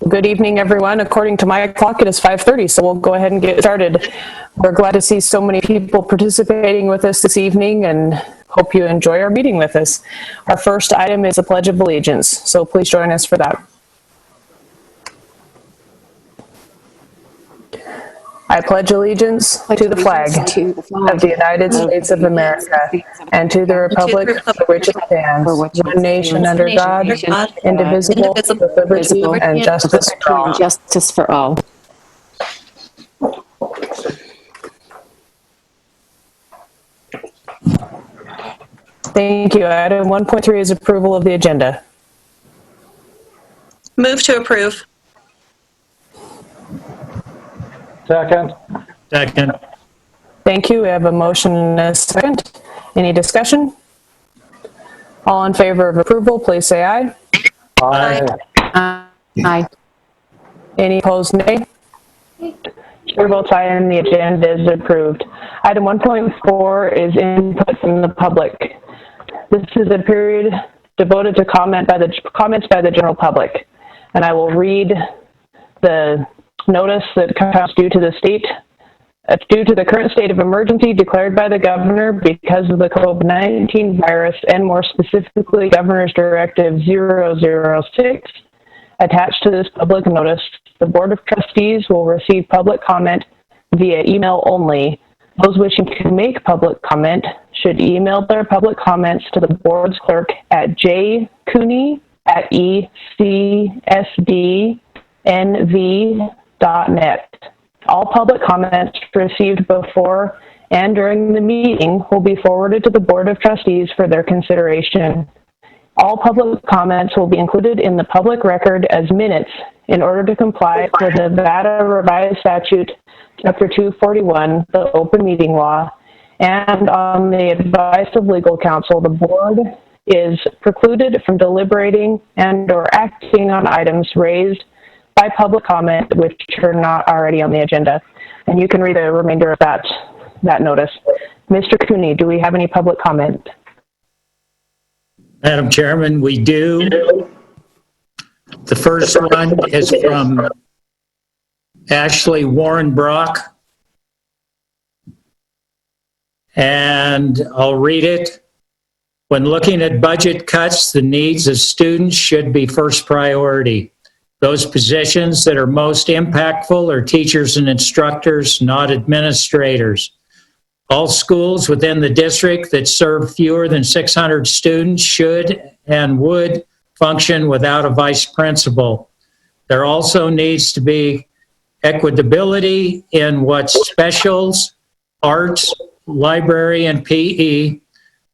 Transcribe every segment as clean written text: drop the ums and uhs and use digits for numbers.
Good evening, everyone. According to my clock, it is 5:30, so we'll go ahead and get started. We're glad to see so many people participating with us this evening and hope you enjoy our meeting with us. Our first item is the Pledge of Allegiance, so please join us for that. I pledge allegiance to the flag of the United States of America and to the republic for which it stands, one nation under God, indivisible, with liberty and justice for all. Thank you. Item 1.3 is approval of the agenda. Move to approve. Second. Thank you. We have a motion and a second. Any discussion? All in favor of approval, please say aye. Aye. Aye. Any opposed, nay? Chair votes aye and the agenda is approved. Item 1.4 is input from the public. This is a period devoted to comments by the general public. And I will read the notice that comes due to the current state of emergency declared by the governor because of the COVID-19 virus, and more specifically, Governor's Directive 006. Attached to this public notice, the Board of Trustees will receive public comment via email only. Those wishing to make public comment should email their public comments to the board's clerk at jcooney@ecsdnv.net. All public comments received before and during the meeting will be forwarded to the Board of Trustees for their consideration. All public comments will be included in the public record as minutes in order to comply with the Nevada Revised Statute, Chapter 241, the Open Meeting Law, and on the advice of legal counsel, the board is precluded from deliberating and/or acting on items raised by public comment which are not already on the agenda. And you can read the remainder of that notice. Mr. Cooney, do we have any public comment? Madam Chairman, we do. The first one is from Ashley Warren Brock, and I'll read it. When looking at budget cuts, the needs of students should be first priority. Those positions that are most impactful are teachers and instructors, not administrators. All schools within the district that serve fewer than 600 students should and would function without a vice principal. There also needs to be equitability in what specials, arts, library, and PE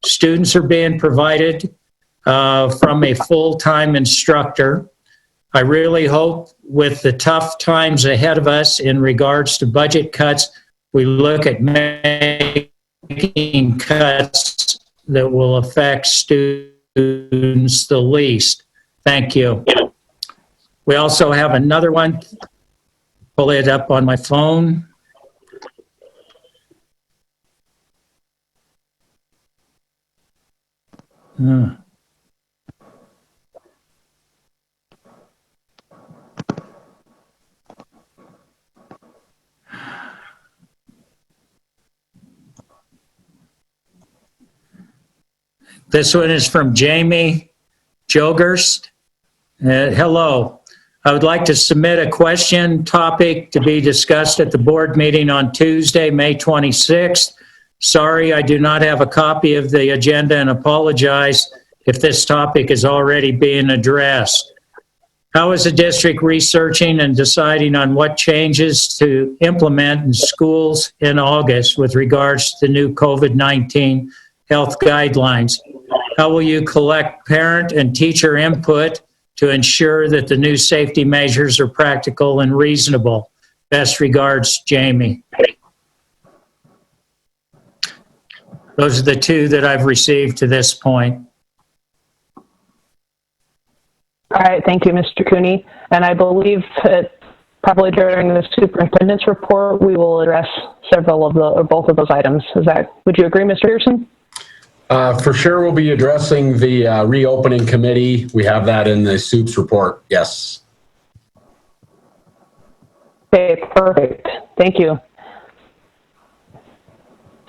students are being provided from a full-time instructor. I really hope with the tough times ahead of us in regards to budget cuts, we look at making cuts that will affect students the least. Thank you. We also have another one. Pull it up on my phone. This one is from Jamie Jogerst. Hello. I would like to submit a question topic to be discussed at the board meeting on Tuesday, May 26th. Sorry, I do not have a copy of the agenda and apologize if this topic is already being addressed. How is the district researching and deciding on what changes to implement in schools in August with regards to the new COVID-19 health guidelines? How will you collect parent and teacher input to ensure that the new safety measures are practical and reasonable? Best regards, Jamie. Those are the two that I've received to this point. All right, thank you, Mr. Cooney. And I believe that probably during the superintendent's report, we will address several of or both of those items. Would you agree, Mr. Pearson? For sure, we'll be addressing the reopening committee. We have that in the SUPS report, yes. Okay, perfect. Thank you.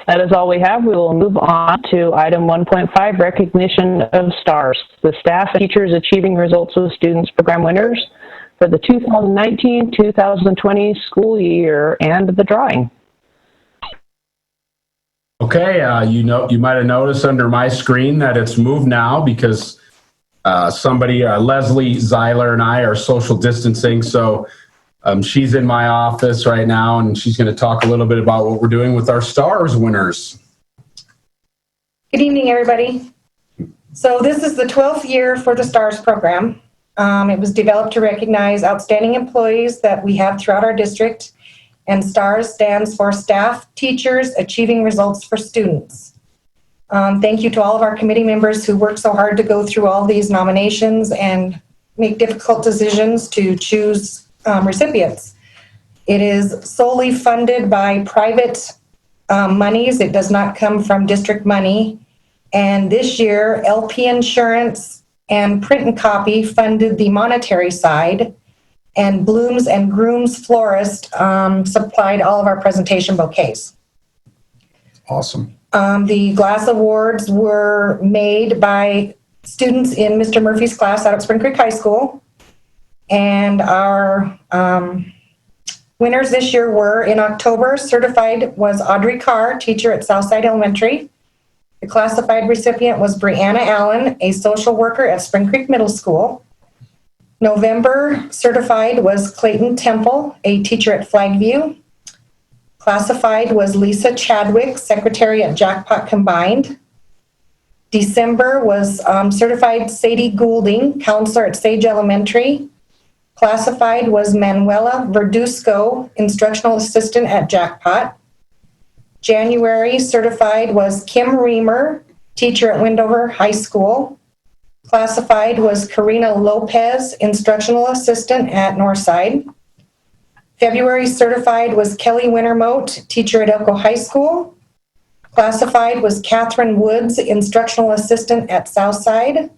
That is all we have. We will move on to item 1.5, recognition of stars. The staff and teachers achieving results with students program winners for the 2019-2020 school year and the drawing. Okay, you might have noticed under my screen that it's moved now because Leslie Zeiler and I are social distancing. So she's in my office right now, and she's going to talk a little bit about what we're doing with our stars winners. Good evening, everybody. So this is the 12th year for the STARS program. It was developed to recognize outstanding employees that we have throughout our district, and STARS stands for Staff Teachers Achieving Results for Students. Thank you to all of our committee members who work so hard to go through all these nominations and make difficult decisions to choose recipients. It is solely funded by private monies. It does not come from district money. And this year, LP Insurance and Print and Copy funded the monetary side, and Blooms and Grooms Florist supplied all of our presentation bouquets. Awesome. The glass awards were made by students in Mr. Murphy's class out at Spring Creek High School. And our winners this year were, in October, certified was Audrey Carr, teacher at Southside Elementary. The classified recipient was Brianna Allen, a social worker at Spring Creek Middle School. November, certified was Clayton Temple, a teacher at Flagview. Classified was Lisa Chadwick, secretary at Jackpot Combined. December was certified Sadie Goulding, counselor at Sage Elementary. Classified was Manuela Verduzco, instructional assistant at Jackpot. January, certified was Kim Reamer, teacher at Windover High School. Classified was Karina Lopez, instructional assistant at Northside. February, certified was Kelly Wintermote, teacher at Elko High School. Classified was Catherine Woods, instructional assistant at Southside.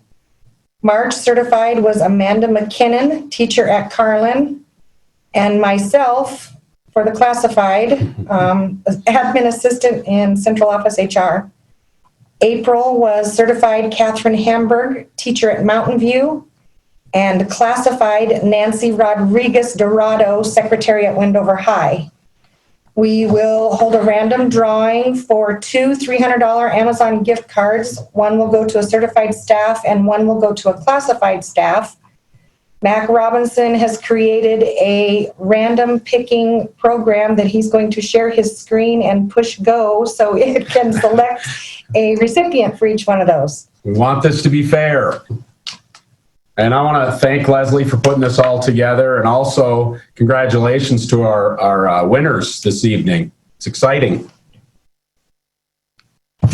March, certified was Amanda McKinnon, teacher at Carlin. And myself, for the classified, admin assistant in central office HR. April was certified Catherine Hamburg, teacher at Mountain View. And classified Nancy Rodriguez Dorado, secretary at Windover High. We will hold a random drawing for 2 $300 Amazon gift cards. One will go to a certified staff and one will go to a classified staff. Mac Robinson has created a random picking program that he's going to share his screen and push go so it can select a recipient for each one of those. We want this to be fair. And I want to thank Leslie for putting this all together, and also congratulations to our winners this evening. It's exciting.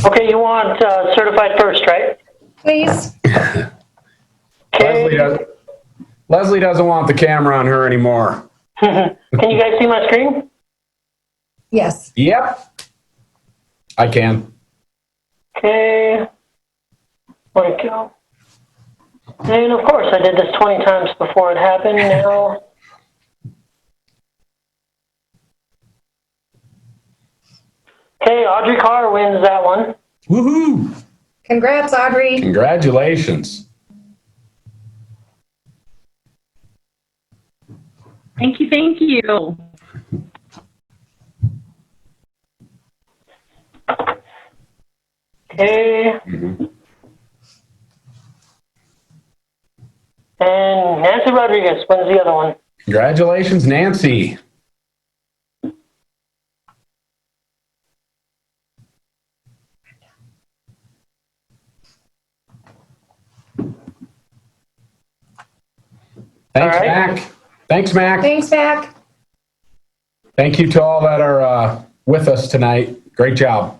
Okay, you want certified first, right? Please. Okay. Leslie doesn't want the camera on her anymore. Can you guys see my screen? Yes. Yep. I can. Okay. There we go. And of course, I did this 20 times before it happened. Now, okay, Audrey Carr wins that one. Woohoo! Congrats, Audrey. Congratulations. Thank you, thank you. Okay. Mm-hmm. And Nancy Rodriguez wins the other one. Congratulations, Nancy. Thanks, All right. Mac. Thanks, Mac. Thanks, Mac. Thank you to all that are with us tonight. Great job.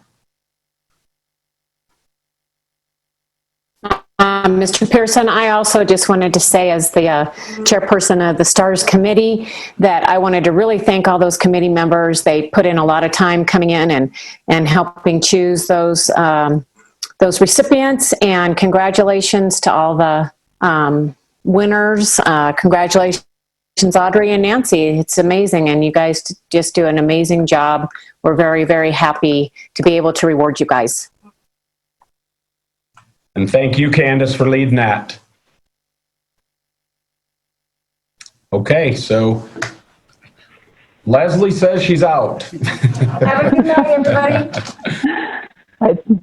Mr. Pearson, I also just wanted to say, as the chairperson of the STARS committee, that I wanted to really thank all those committee members. They put in a lot of time coming in and helping choose those recipients, and congratulations to all the winners. Congratulations Audrey and Nancy. It's amazing, and you guys just do an amazing job. We're very, very happy to be able to reward you guys. And thank you, Candace, for leading that. Okay, so Leslie says she's out. Have a good night, everybody.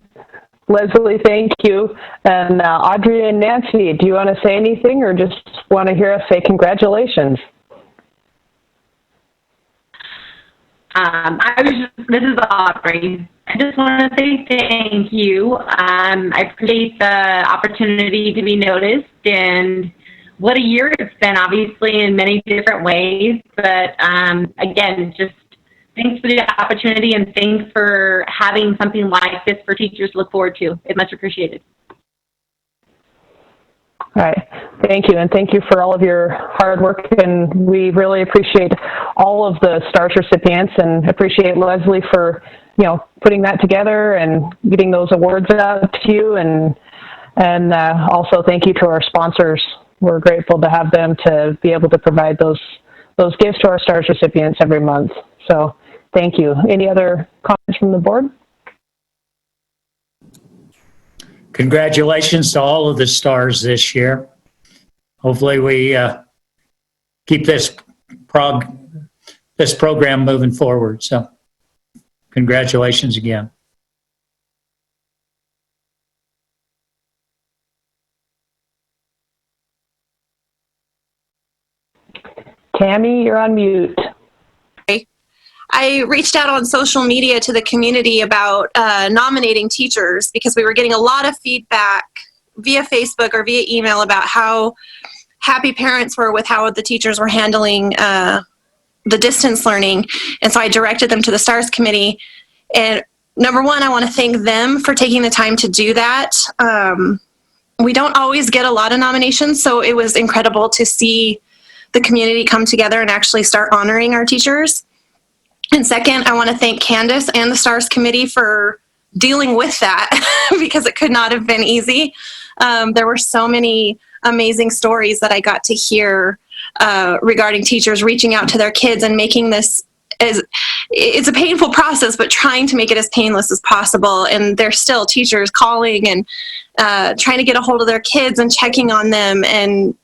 Leslie, thank you. And Audrey and Nancy, do you want to say anything or just want to hear us say congratulations? This is Audrey. I just want to say thank you. I appreciate the opportunity to be noticed, and what a year it's been, obviously, in many different ways. But again, just thanks for the opportunity, and thanks for having something like this for teachers to look forward to. It's much appreciated. All right. Thank you. And thank you for all of your hard work. And we really appreciate all of the STARS recipients and appreciate Leslie for, putting that together and getting those awards out to you. And also thank you to our sponsors. We're grateful to have them to be able to provide those gifts to our STARS recipients every month. So thank you. Any other comments from the board? Congratulations to all of the stars this year. Hopefully we keep this program moving forward. So congratulations again. Tammy, you're on mute. I reached out on social media to the community about nominating teachers because we were getting a lot of feedback via Facebook or via email about how happy parents were with how the teachers were handling the distance learning. And so I directed them to the STARS committee. And number one, I want to thank them for taking the time to do that. We don't always get a lot of nominations, so it was incredible to see the community come together and actually start honoring our teachers. And second, I want to thank Candace and the STARS committee for dealing with that because it could not have been easy. There were so many amazing stories that I got to hear regarding teachers reaching out to their kids and making this it's a painful process, but trying to make it as painless as possible. And there's still teachers calling and trying to get a hold of their kids and checking on them. And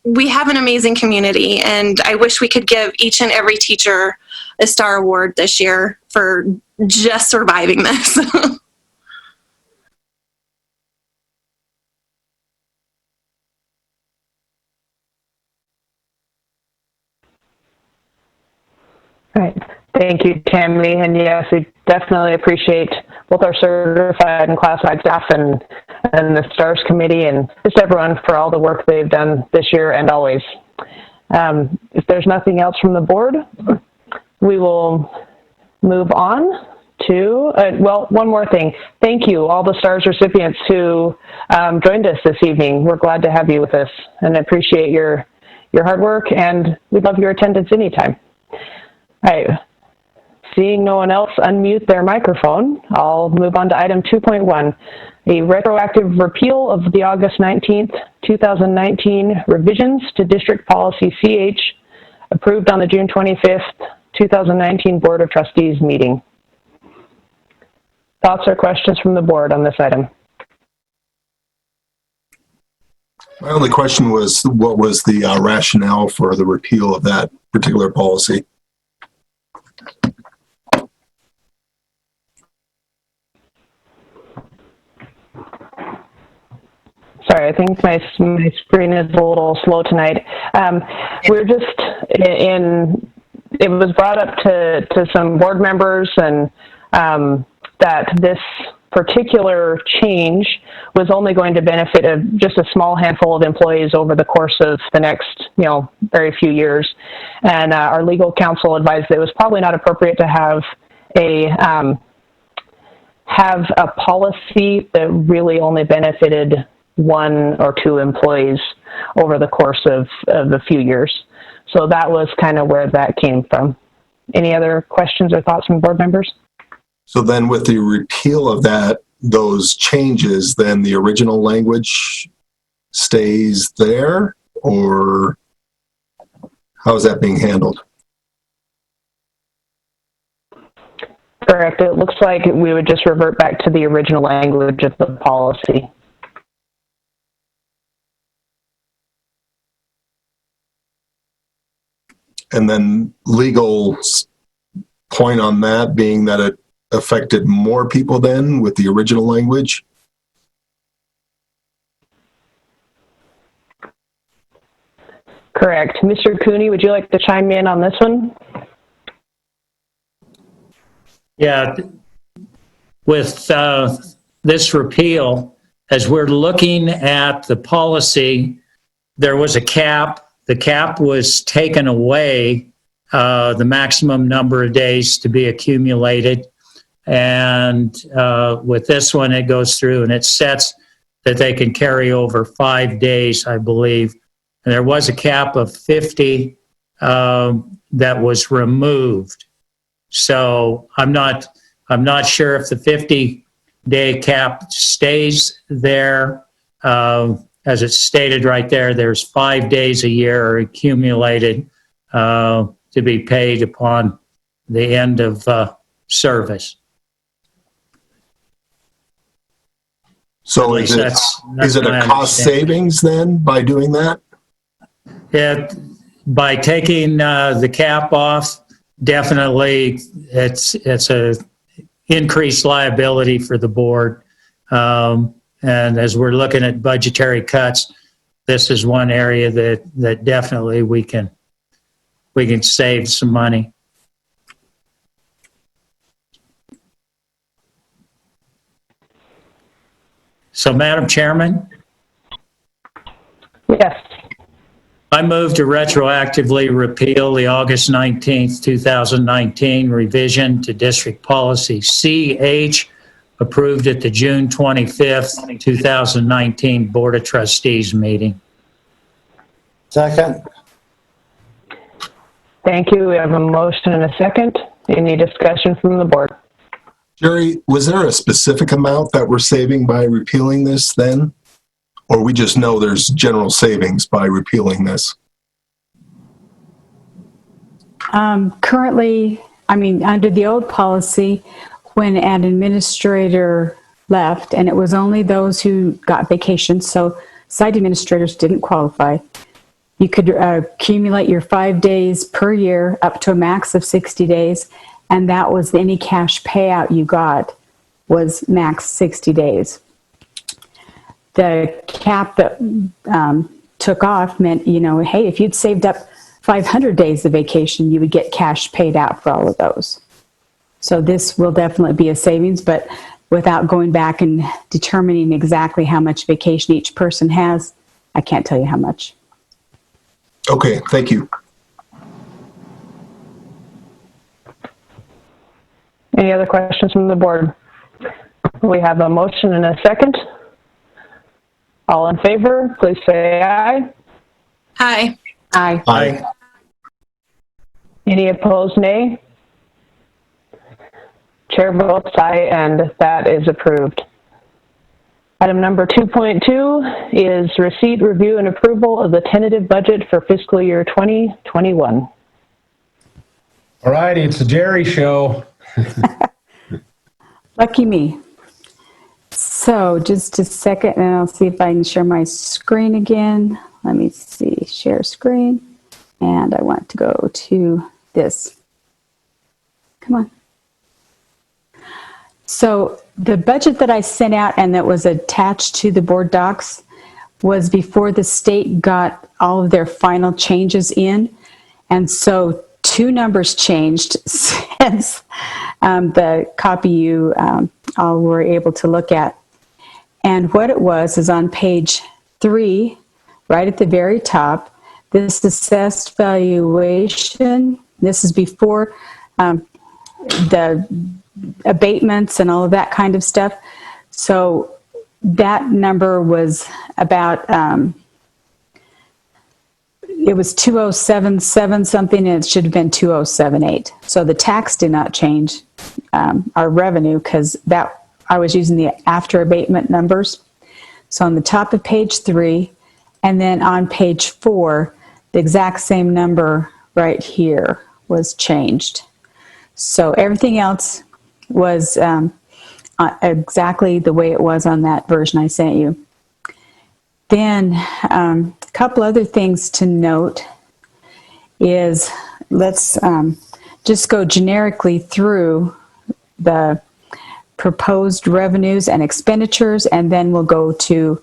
we have an amazing community, and I wish we could give each and every teacher a STAR award this year for just surviving this. All right. Thank you, Tammy. And yes, we definitely appreciate both our certified and classified staff and the STARS committee and just everyone for all the work they've done this year and always. If there's nothing else from the board, we will move on to, one more thing. Thank you, all the STARS recipients who joined us this evening. We're glad to have you with us and appreciate your hard work, and we'd love your attendance anytime. All right. Seeing no one else unmute their microphone, I'll move on to item 2.1, a retroactive repeal of the August 19th, 2019 revisions to District Policy CH approved on the June 25th, 2019 Board of Trustees meeting. Thoughts or questions from the board on this item? My only question was, what was the rationale for the repeal of that particular policy? Sorry, I think my screen is a little slow tonight. We're just it was brought up to some board members and that this particular change was only going to benefit just a small handful of employees over the course of the next, very few years. And our legal counsel advised that it was probably not appropriate to have a policy that really only benefited one or two employees over the course of a few years. So that was kind of where that came from. Any other questions or thoughts from board members? So then with the repeal of those changes, then the original language stays there, or how is that being handled? Correct. It looks like we would just revert back to the original language of the policy. And then legal point on that being that it affected more people then with the original language? Correct. Mr. Cooney, would you like to chime in on this one? Yeah, with this repeal, as we're looking at the policy, there was a cap. The cap was taken away, the maximum number of days to be accumulated. And with this one, it goes through and it sets that they can carry over 5 days, I believe. And there was a cap of 50 that was removed. So I'm not sure if the 50-day cap stays there. As it's stated right there, there's 5 days a year accumulated to be paid upon the end of service. So is it a cost savings then by doing that? By taking the cap off, definitely it's a increased liability for the board. And as we're looking at budgetary cuts, this is one area that definitely we can save some money. So, Madam Chairman? Yes. I move to retroactively repeal the August 19th, 2019 revision to District Policy CH approved at the June 25th, 2019 Board of Trustees meeting. Second. Thank you. We have a motion and a second. Any discussion from the board? Jerry, was there a specific amount that we're saving by repealing this then? Or we just know there's general savings by repealing this? Currently, under the old policy, when an administrator left, and it was only those who got vacation, so site administrators didn't qualify, you could accumulate your 5 days per year up to a max of 60 days, and that was any cash payout you got was max 60 days. The cap that took off meant, hey, if you'd saved up 500 days of vacation, you would get cash paid out for all of those. So this will definitely be a savings, but without going back and determining exactly how much vacation each person has, I can't tell you how much. Okay, thank you. Any other questions from the board? We have a motion and a second. All in favor, please say aye. Aye. Aye. Aye. Any opposed, nay? Chair votes aye, and that is approved. Item number 2.2 is receipt, review, and approval of the tentative budget for fiscal year 2021. All righty, it's the Jerry Show. Lucky me. So just a second, and I'll see if I can share my screen again. Let me see, share screen. And I want to go to this. Come on. So the budget that I sent out and that was attached to the board docs was before the state got all of their final changes in. And so 2 numbers changed since the copy you all were able to look at. And what it was is on page 3, right at the very top, this assessed valuation. This is before the abatements and all of that kind of stuff. So that number was about, it was 2077 something, and it should have been 2078. So the tax did not change our revenue because that I was using the after abatement numbers. So on the top of page 3, and then on page 4, the exact same number right here was changed. So everything else was exactly the way it was on that version I sent you. Then a couple other things to note is let's just go generically through the proposed revenues and expenditures, and then we'll go to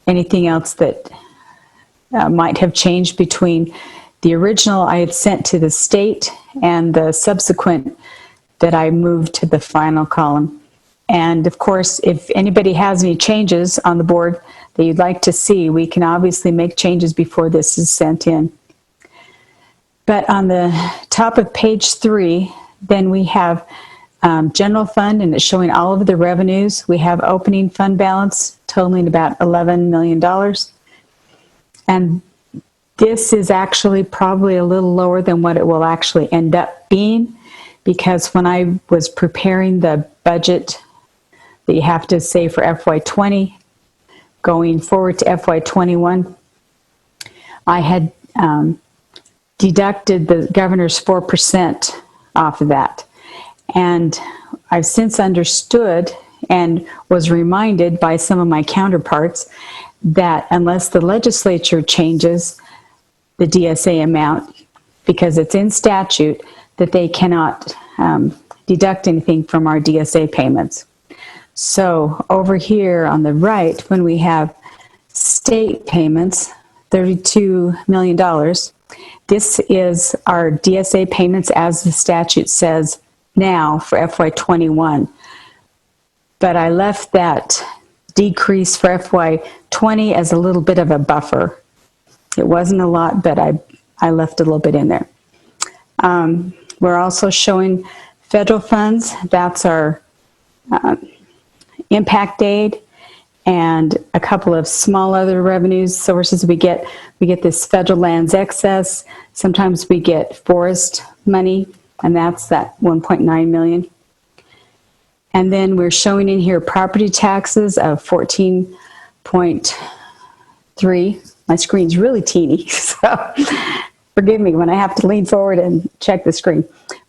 anything else that might have changed between the original I had sent to the state and the subsequent that I moved to the final column. And of course, if anybody has any changes on the board that you'd like to see, we can obviously make changes before this is sent in. But on the top of page 3, then we have general fund, and it's showing all of the revenues. We have opening fund balance totaling about $11 million. And this is actually probably a little lower than what it will actually end up being, because when I was preparing the budget that you have to say for FY20 going forward to FY21, I had deducted the governor's 4% off of that. And I've since understood and was reminded by some of my counterparts that unless the legislature changes the DSA amount, because it's in statute, that they cannot deduct anything from our DSA payments. So over here on the right, when we have state payments, $32 million, this is our DSA payments as the statute says now for FY21. But I left that decrease for FY20 as a little bit of a buffer. It wasn't a lot, but I left a little bit in there. We're also showing federal funds. That's our impact aid and a couple of small other revenues sources we get. We get this federal lands excess. Sometimes we get forest money, and that's that 1.9 million. And then we're showing in here property taxes of 14.3. My screen's really teeny, so forgive me when I have to lean forward and check the screen.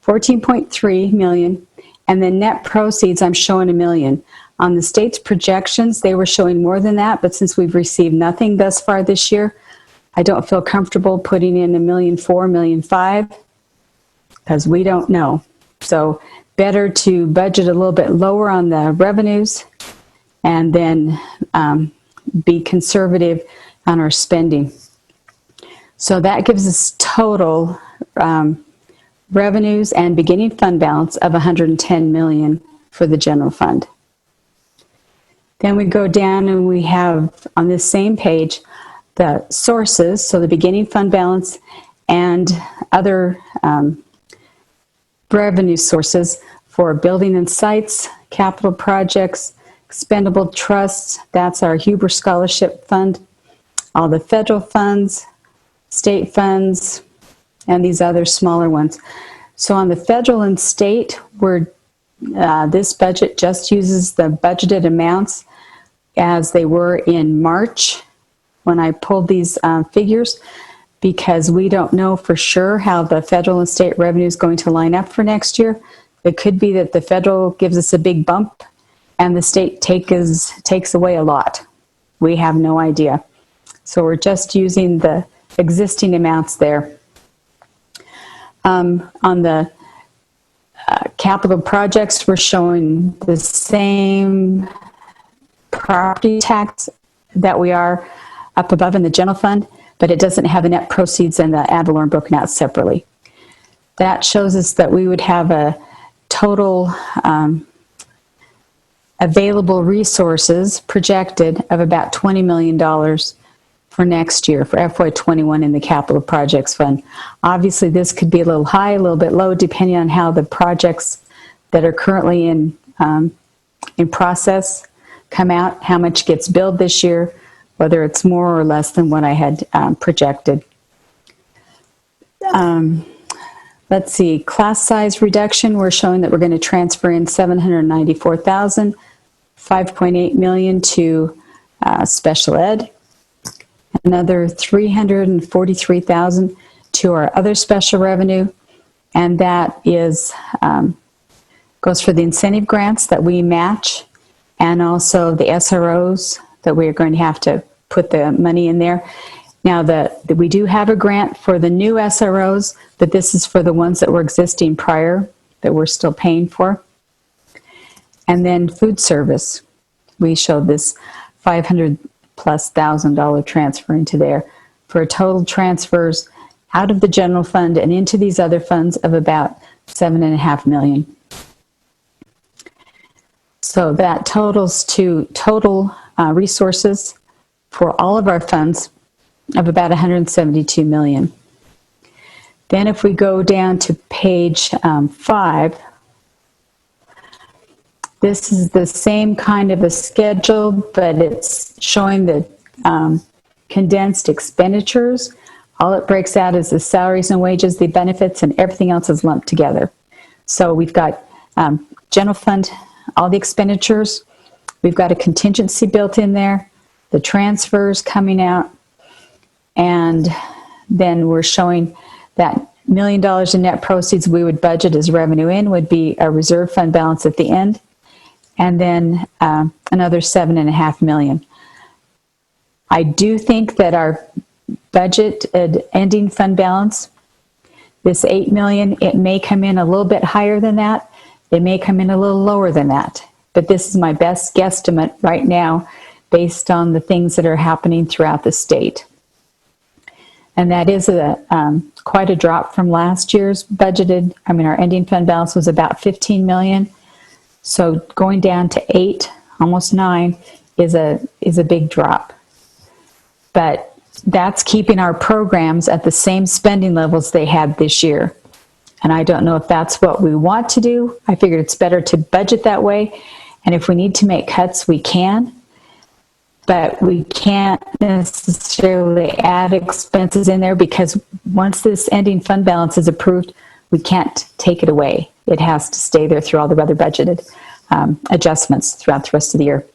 14.3 million. And then net proceeds, I'm showing $1 million. On the state's projections, they were showing more than that, but since we've received nothing thus far this year, I don't feel comfortable putting in $1.4 million, $1.5 million, because we don't know. So better to budget a little bit lower on the revenues and then be conservative on our spending. So that gives us total revenues and beginning fund balance of $110 million for the general fund. Then we go down and we have on this same page the sources, so the beginning fund balance and other revenue sources for building and sites, capital projects, expendable trusts, that's our Huber Scholarship Fund, all the federal funds, state funds, and these other smaller ones. So on the federal and state, this budget just uses the budgeted amounts as they were in March when I pulled these figures, because we don't know for sure how the federal and state revenue is going to line up for next year. It could be that the federal gives us a big bump and the state takes away a lot. We have no idea. So we're just using the existing amounts there. On the capital projects, we're showing the same property tax that we are up above in the general fund, but it doesn't have the net proceeds and the ad valorem broken out separately. That shows us that we would have a total available resources projected of about $20 million for next year, for FY21 in the Capital Projects Fund. Obviously, this could be a little high, a little bit low, depending on how the projects that are currently in process come out, how much gets billed this year, whether it's more or less than what I had projected. Let's see, class size reduction, we're showing that we're going to transfer in $794,000, $5.8 million to special ed, another $343,000 to our other special revenue, and that is goes for the incentive grants that we match, and also the SROs that we're going to have to put the money in there. Now, we do have a grant for the new SROs, but this is for the ones that were existing prior that we're still paying for. And then food service, we showed this $500,000+ transfer into there for a total transfers out of the general fund and into these other funds of about $7.5 million. So that totals to total resources for all of our funds of about $172 million. Then if we go down to page 5, this is the same kind of a schedule, but it's showing the condensed expenditures. All it breaks out is the salaries and wages, the benefits, and everything else is lumped together. So we've got general fund, all the expenditures. We've got a contingency built in there, the transfers coming out, and then we're showing that $1 million in net proceeds we would budget as revenue in would be a reserve fund balance at the end, and then another $7.5 million. I do think that our budget ending fund balance, this $8 million, it may come in a little bit higher than that. It may come in a little lower than that. But this is my best guesstimate right now based on the things that are happening throughout the state. And that is quite a drop from last year's budgeted. Our ending fund balance was about $15 million. So going down to 8, almost 9, is a big drop. But that's keeping our programs at the same spending levels they had this year. And I don't know if that's what we want to do. I figured it's better to budget that way. And if we need to make cuts, we can. But we can't necessarily add expenses in there because once this ending fund balance is approved, we can't take it away. It has to stay there through all the other budgeted adjustments throughout the rest of the year.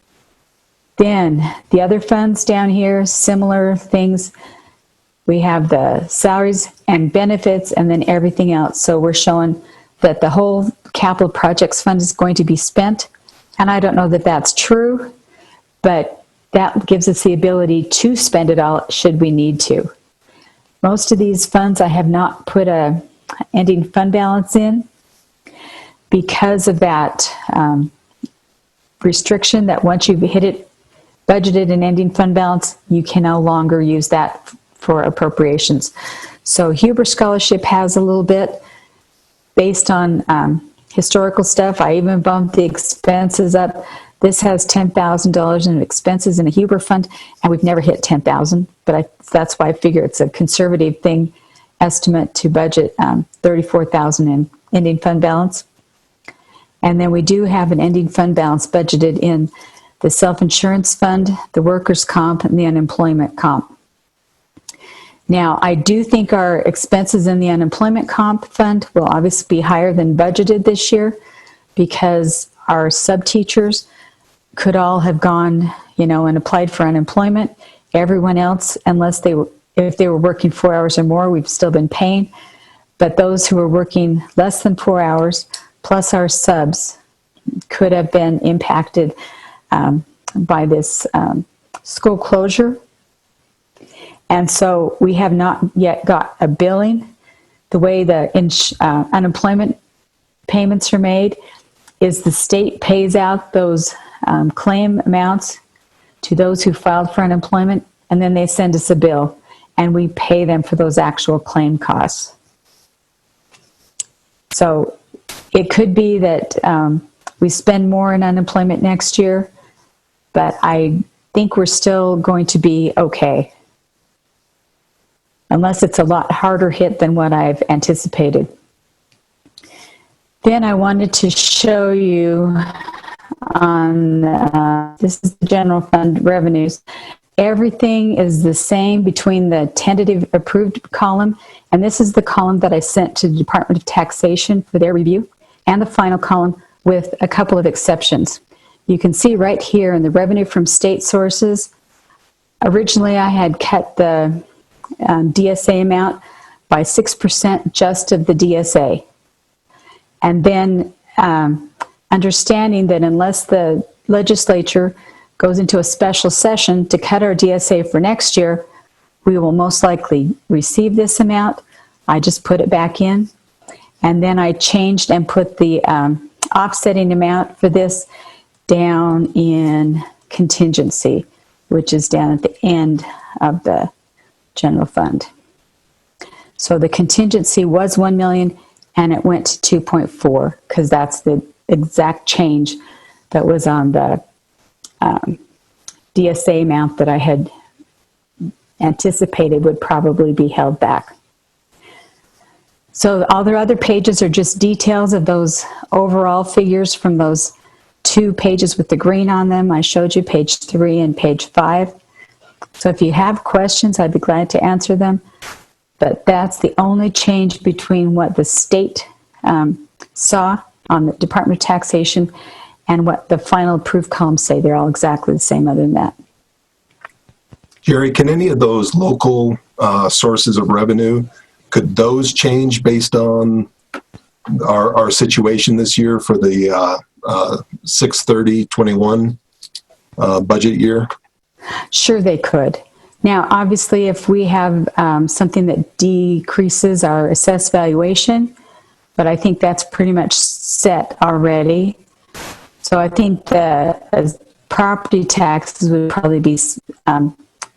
Then the other funds down here, similar things. We have the salaries and benefits and then everything else. So we're showing that the whole capital projects fund is going to be spent. And I don't know that that's true, but that gives us the ability to spend it all should we need to. Most of these funds I have not put a ending fund balance in because of that restriction that once you've hit it, budgeted and ending fund balance, you can no longer use that for appropriations. So Huber Scholarship has a little bit based on historical stuff. I even bumped the expenses up. This has $10,000 in expenses in a Huber fund, and we've never hit 10,000. But that's why I figure it's a conservative thing estimate to budget $34,000 in ending fund balance. And then we do have an ending fund balance budgeted in the self-insurance fund, the workers' comp, and the unemployment comp. Now, I do think our expenses in the unemployment comp fund will obviously be higher than budgeted this year because our sub-teachers could all have gone, and applied for unemployment. Everyone else, if they were working 4 hours or more, we've still been paying. But those who were working less than 4 hours, plus our subs, could have been impacted by this school closure. And so we have not yet got a billing. The way the unemployment payments are made is the state pays out those claim amounts to those who filed for unemployment, and then they send us a bill, and we pay them for those actual claim costs. So it could be that we spend more in unemployment next year, but I think we're still going to be okay. Unless it's a lot harder hit than what I've anticipated. Then I wanted to show you on, this is the general fund revenues. Everything is the same between the tentative approved column, and this is the column that I sent to the Department of Taxation for their review, and the final column with a couple of exceptions. You can see right here in the revenue from state sources, originally I had cut the DSA amount by 6% just of the DSA. And then understanding that unless the legislature goes into a special session to cut our DSA for next year, we will most likely receive this amount. I just put it back in. And then I changed and put the offsetting amount for this down in contingency, which is down at the end of the general fund. So the contingency was 1 million and it went to 2.4 because that's the exact change that was on the DSA amount that I had anticipated would probably be held back. So all the other pages are just details of those overall figures from those 2 pages with the green on them. I showed you page 3 and page 5. So if you have questions, I'd be glad to answer them. But that's the only change between what the state saw on the Department of Taxation and what the final approved columns say. They're all exactly the same other than that. Jerry, can any of those local sources of revenue, could those change based on our situation this year for the 6/30/21 budget year? Sure, they could. Now, obviously, if we have something that decreases our assessed valuation, but I think that's pretty much set already. So I think the property taxes would probably be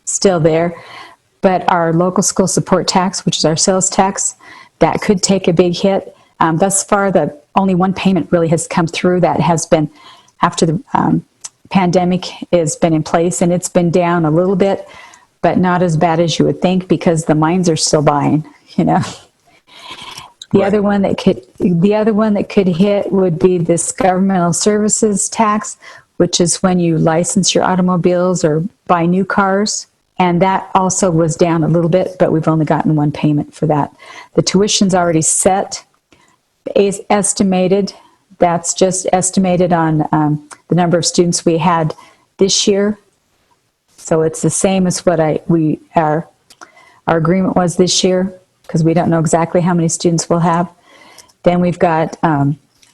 still there. But our local school support tax, which is our sales tax, that could take a big hit. Thus far, the only one payment really has come through that has been after the pandemic has been in place, and it's been down a little bit, but not as bad as you would think because the mines are still buying, you know. The Right. other one that could hit would be this governmental services tax, which is when you license your automobiles or buy new cars. And that also was down a little bit, but we've only gotten one payment for that. The tuition's already set, is estimated. That's just estimated on the number of students we had this year. So it's the same as what our agreement was this year, because we don't know exactly how many students we'll have. Then we've got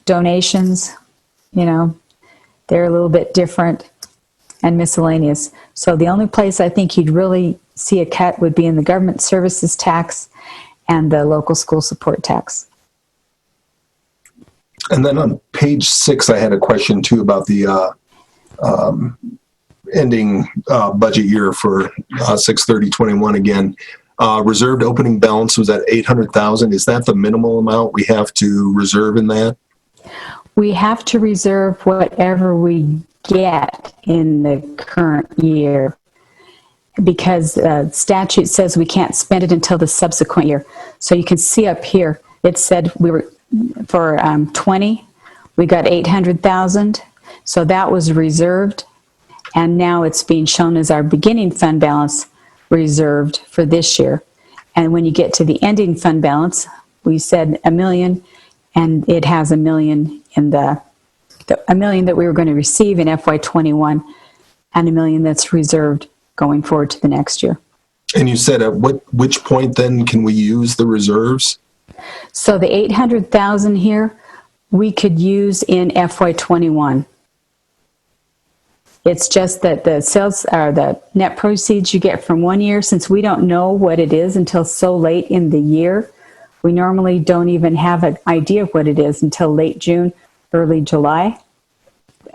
donations, you know, they're a little bit different, and miscellaneous. So the only place I think you'd really see a cut would be in the government services tax and the local school support tax. And then on page 6, I had a question too about the ending budget year for 6/30/21 again. Reserved opening balance was at 800,000. Is that the minimal amount we have to reserve in that? We have to reserve whatever we get in the current year because statute says we can't spend it until the subsequent year. So you can see up here, it said we were, for 20, we got 800,000. So that was reserved. And now it's being shown as our beginning fund balance reserved for this year. And when you get to the ending fund balance, we said $1 million, and it has $1 million in the $1 million that we were going to receive in FY21 and $1 million that's reserved going forward to the next year. And you said at which point then can we use the reserves? So the 800,000 here, we could use in FY21. It's just that the sales or the net proceeds you get from one year, since we don't know what it is until so late in the year, we normally don't even have an idea of what it is until late June, early July.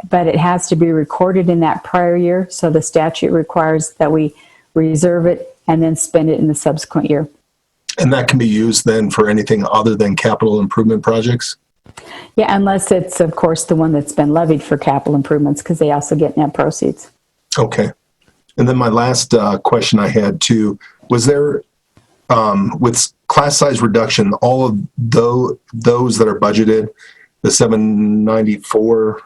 But it has to be recorded in that prior year, so the statute requires that we reserve it and then spend it in the subsequent year. And that can be used then for anything other than capital improvement projects? Yeah, unless it's, of course, the one that's been levied for capital improvements, because they also get net proceeds. Okay. And then my last question I had too, was there, with class size reduction, all of those that are budgeted, the 794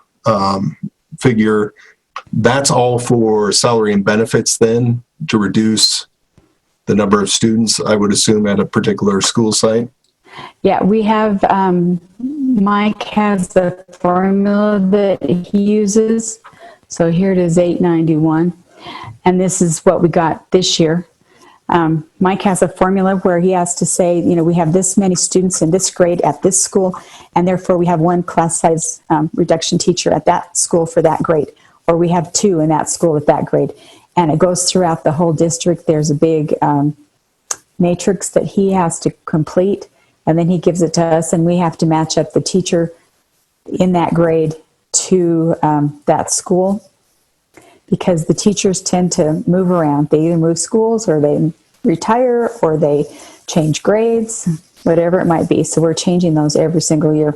figure, that's all for salary and benefits then to reduce the number of students, I would assume, at a particular school site? Yeah, we have, Mike has the formula that he uses. So here it is, 891. And this is what we got this year. Mike has a formula where he has to say, we have this many students in this grade at this school, and therefore we have one class size reduction teacher at that school for that grade, or we have two in that school at that grade. And it goes throughout the whole district. There's a big matrix that he has to complete, and then he gives it to us, and we have to match up the teacher in that grade to that school, because the teachers tend to move around. They either move schools, or they retire, or they change grades, whatever it might be. So we're changing those every single year.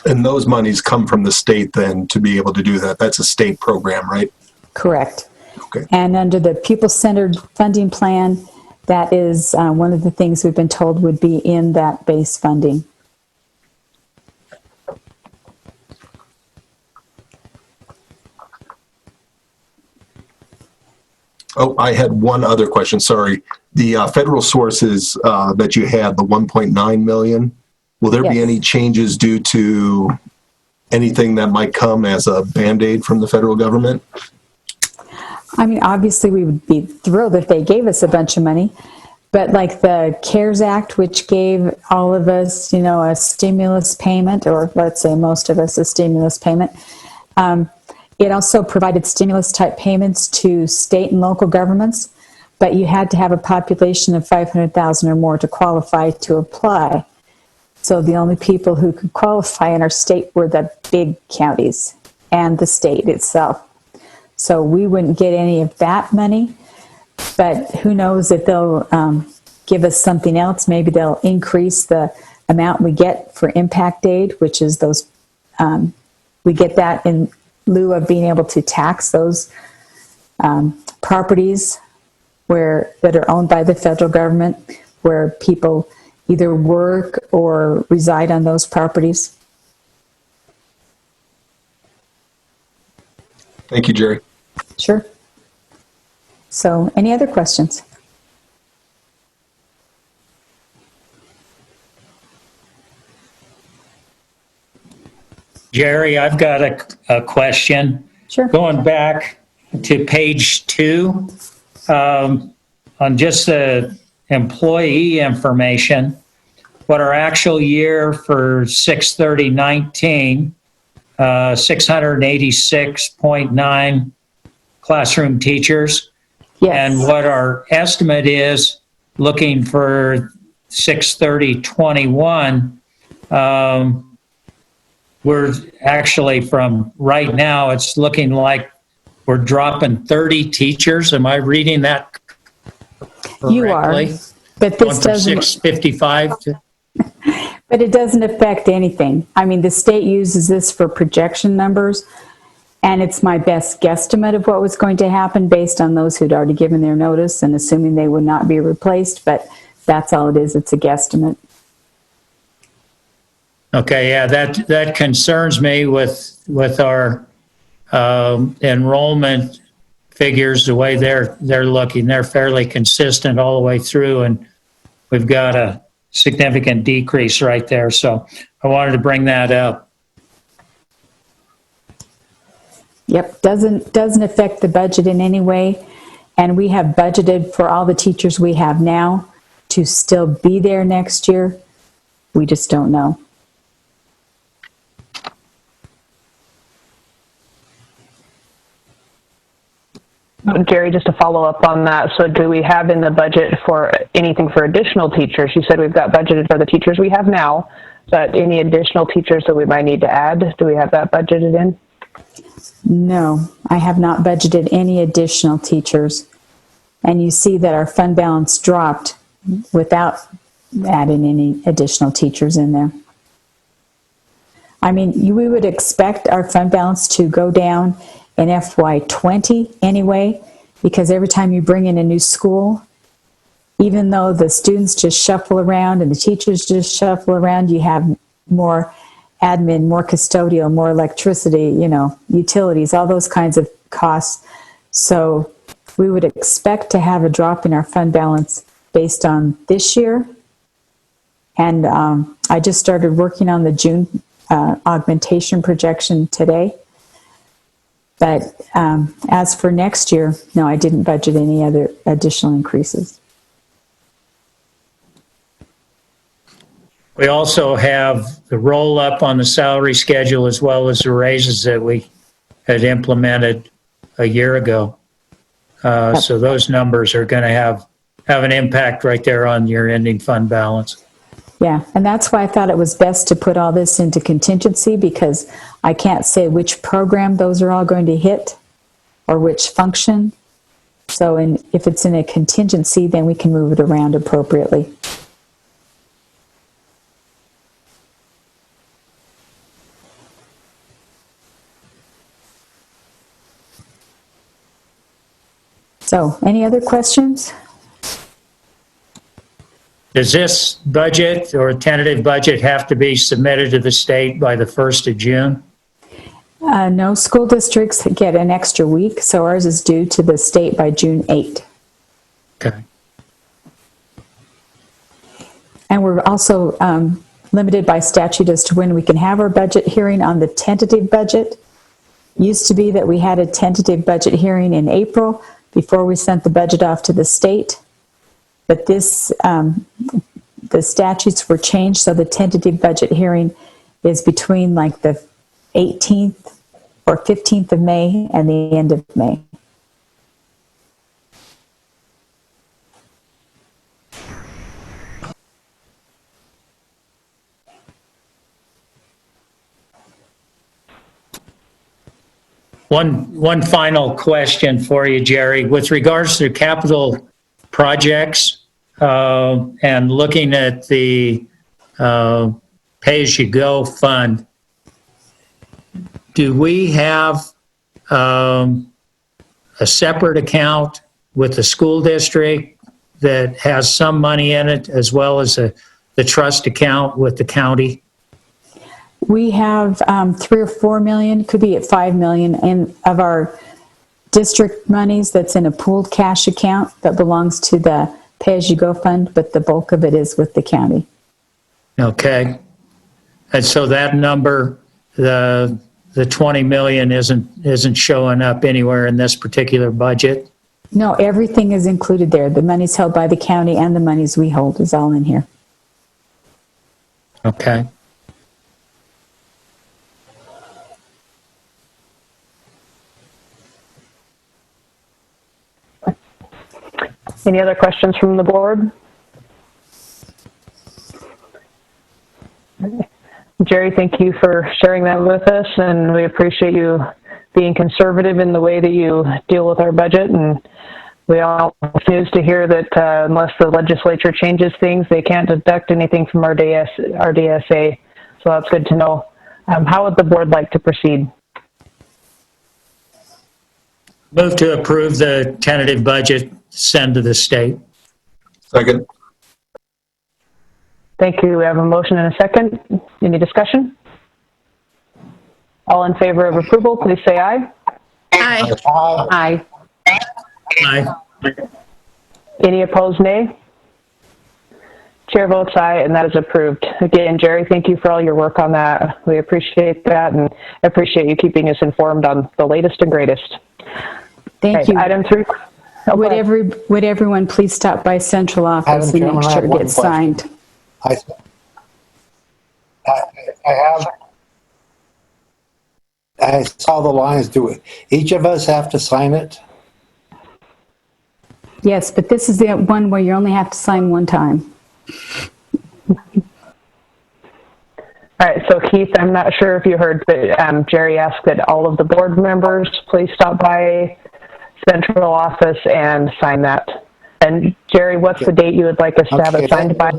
And those monies come from the state then to be able to do that. That's a state program, right? Correct. Okay. And under the pupil-centered funding plan, that is one of the things we've been told would be in that base funding. Oh, I had one other question. Sorry. The federal sources that you had, the 1.9 million, will there be Yes. any changes due to anything that might come as a Band-Aid from the federal government? I mean, obviously, we would be thrilled if they gave us a bunch of money. But like the CARES Act, which gave all of us, a stimulus payment, or let's say most of us a stimulus payment, it also provided stimulus type payments to state and local governments, but you had to have a population of 500,000 or more to qualify to apply. So the only people who could qualify in our state were the big counties and the state itself. So we wouldn't get any of that money, but who knows if they'll give us something else. Maybe they'll increase the amount we get for impact aid, which is those, we get that in lieu of being able to tax those properties that are owned by the federal government, where people either work or reside on those properties. Thank you, Jerry. Sure. So, any other questions? Jerry, I've got a question. Sure. Going back to page 2, on just the employee information, what our actual year for 6/30/19, 686.9 classroom teachers. Yes. And what our estimate is looking for 6/30/21, we're actually from right now, it's looking like we're dropping 30 teachers. Am I reading that correctly? You are, but Going this from doesn't. 655 to, But it doesn't affect anything. I mean, the state uses this for projection numbers, and it's my best guesstimate of what was going to happen based on those who'd already given their notice and assuming they would not be replaced. But that's all it is. It's a guesstimate. okay, yeah, that concerns me with our enrollment figures, the way they're looking. They're fairly consistent all the way through, and we've got a significant decrease right there. So I wanted to bring that up. Yep, doesn't affect the budget in any way. And we have budgeted for all the teachers we have now to still be there next year. We just don't know. Jerry, just to follow up on that, so do we have in the budget for anything for additional teachers? You said we've got budgeted for the teachers we have now, but any additional teachers that we might need to add, do we have that budgeted in? No, I have not budgeted any additional teachers. And you see that our fund balance dropped without adding any additional teachers in there. I mean, we would expect our fund balance to go down in FY20 anyway, because every time you bring in a new school, even though the students just shuffle around and the teachers just shuffle around, you have more admin, more custodial, more electricity, utilities, all those kinds of costs. So we would expect to have a drop in our fund balance based on this year. And I just started working on the June augmentation projection today. But as for next year, no, I didn't budget any other additional increases. We also have the roll-up on the salary schedule as well as the raises that we had implemented a year ago. So those numbers are going to have an impact right there on your ending fund balance. Yeah, and that's why I thought it was best to put all this into contingency, because I can't say which program those are all going to hit or which function. So if it's in a contingency, then we can move it around appropriately. So, any other questions? Does this budget or tentative budget have to be submitted to the state by the 1st of June? No, school districts get an extra week, so ours is due to the state by June 8. Okay. And we're also limited by statute as to when we can have our budget hearing on the tentative budget. Used to be that we had a tentative budget hearing in April before we sent the budget off to the state. But this, the statutes were changed, so the tentative budget hearing is between like the 18th or 15th of May and the end of May. One final question for you, Jerry. With regards to capital projects and looking at the pay-as-you-go fund, do we have a separate account with the school district that has some money in it, as well as the trust account with the county? We have 3 or 4 million, could be at 5 million, of our district monies that's in a pooled cash account that belongs to the pay-as-you-go fund, but the bulk of it is with the county. Okay. And so that number, the 20 million isn't showing up anywhere in this particular budget? No, everything is included there. The money's held by the county and the monies we hold is all in here. Okay. Any other questions from the board? Jerry, thank you for sharing that with us, and we appreciate you being conservative in the way that you deal with our budget. And we all refuse to hear that unless the legislature changes things, they can't deduct anything from our DSA. So that's good to know. How would the board like to proceed? Move to approve the tentative budget, send to the state. Second. Thank you. We have a motion and a second. Any discussion? All in favor of approval, please say aye. Aye. Aye. Aye. Any opposed, nay? Chair votes aye, and that is approved. Again, Jerry, thank you for all your work on that. We appreciate that, and appreciate you keeping us informed on the latest and greatest. Thank you. Item 3. Would everyone please stop by central office and make sure it gets signed? I saw the lines. Do each of us have to sign it? Yes, but this is the one where you only have to sign one time. All right, so Keith, I'm not sure if you heard, but Jerry asked that all of the board members please stop by central office and sign that. And Jerry, what's the date you would like us to have it signed by?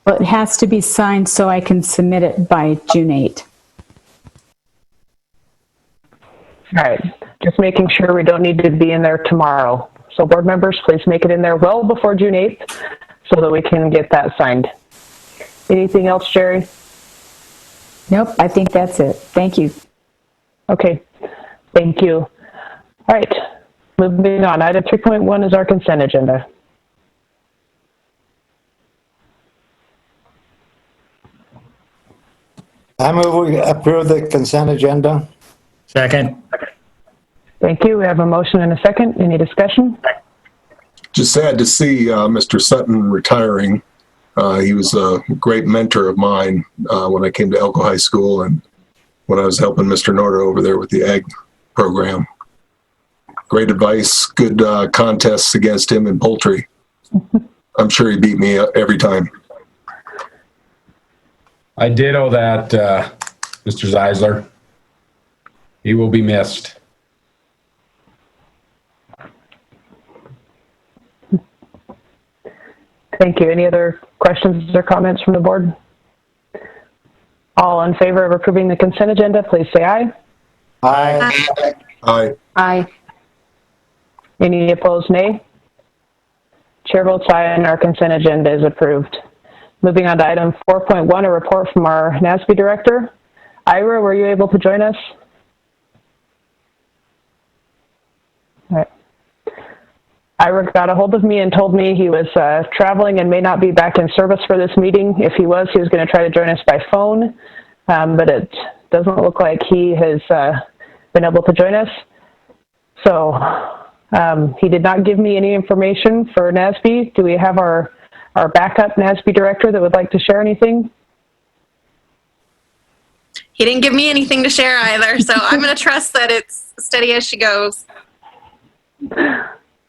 Well, it has to be signed so I can submit it by June 8. All right, just making sure we don't need to be in there tomorrow. So board members, please make it in there well before June 8th so that we can get that signed. Anything else, Jerry? Nope, I think that's it. Thank you. Okay, thank you. All right, moving on. Item 3.1 is our consent agenda. I move we approve the consent agenda. Second. Thank you. We have a motion and a second. Any discussion? Just sad to see Mr. Sutton retiring. He was a great mentor of mine when I came to Elko High School and when I was helping Mr. Norder over there with the ag program. Great advice, good contests against him in poultry. I'm sure he beat me every time. I ditto that, Mr. Zeisler. He will be missed. Thank you. Any other questions or comments from the board? All in favor of approving the consent agenda, please say aye. Aye. Aye. Aye. Any opposed, nay? Chair votes aye and our consent agenda is approved. Moving on to item 4.1, a report from our NASB director. Ira, were you able to join us? All right. Ira got a hold of me and told me he was traveling and may not be back in service for this meeting. If he was going to try to join us by phone, but it doesn't look like he has been able to join us. So he did not give me any information for NASB. Do we have our backup NASB director that would like to share anything? He didn't give me anything to share either, so I'm going to trust that it's steady as she goes.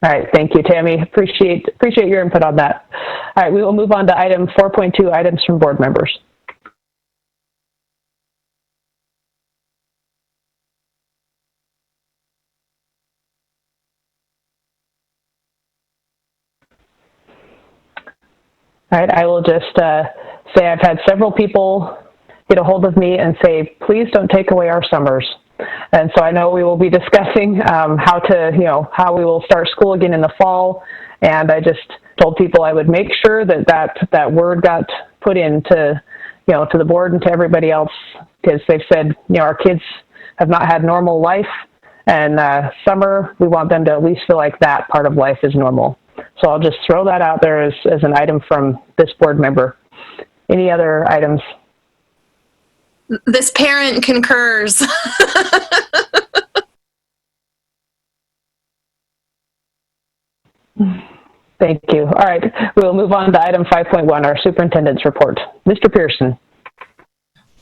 All right, thank you, Tammy. Appreciate your input on that. All right, we will move on to item 4.2, items from board members. All right, I will just say I've had several people get a hold of me and say, please don't take away our summers. And so I know we will be discussing how we will start school again in the fall. And I just told people I would make sure that word got put into, to the board and to everybody else, because they've said, our kids have not had normal life, and summer, we want them to at least feel like that part of life is normal. So I'll just throw that out there as an item from this board member. Any other items? This parent concurs. Thank you. All right, we'll move on to item 5.1, our superintendent's report. Mr. Pearson.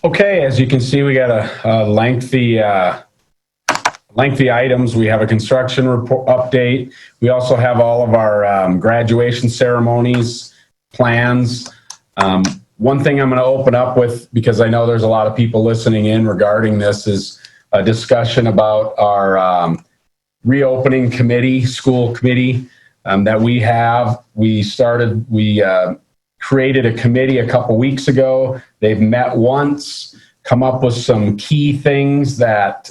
Okay, as you can see, we got a lengthy items. We have a construction report update. We also have all of our graduation ceremonies plans. One thing I'm going to open up with, because I know there's a lot of people listening in regarding this, is a discussion about our reopening committee, school committee that we have. We created a committee a couple weeks ago. They've met once, come up with some key things that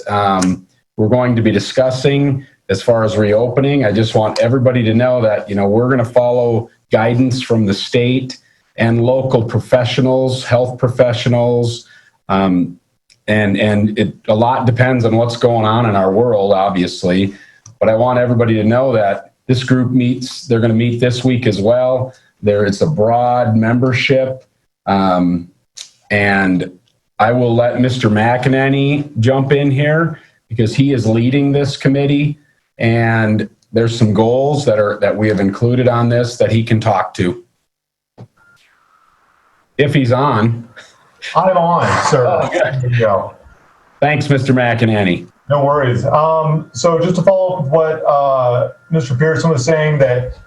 we're going to be discussing as far as reopening. I just want everybody to know that, we're going to follow guidance from the state and local professionals, health professionals, and a lot depends on what's going on in our world, obviously. But I want everybody to know that this group meets, they're going to meet this week as well. It's a broad membership, and I will let Mr. McEnany jump in here because he is leading this committee, and there's some goals that we have included on this that he can talk to. If he's on. I'm on, sir. There you go. Thanks, Mr. McEnany. No worries. So just to follow up with what Mr. Pearson was saying, that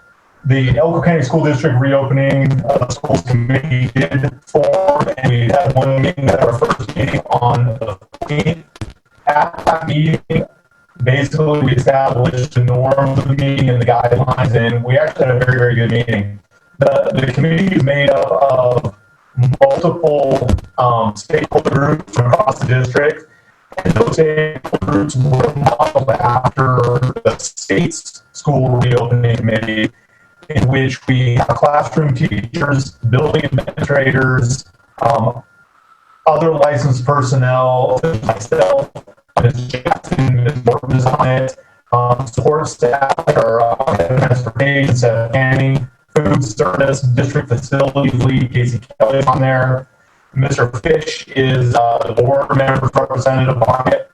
the Elko County School District reopening schools committee did form, and we had one meeting at our first meeting on the 15th. At that meeting, basically we established the norms of the meeting and the guidelines, and we actually had a very, very good meeting. The committee is made up of multiple stakeholder groups from across the district, and those stakeholder groups were modeled after the state's school reopening committee, in which we have classroom teachers, building administrators, other licensed personnel, myself, Ms. Jackson, Ms. Morton is on it, support staff like our transportation, Seth Canning, food service, district facilities lead, Casey Kelly is on there. Mr. Fish is the board member representative on it.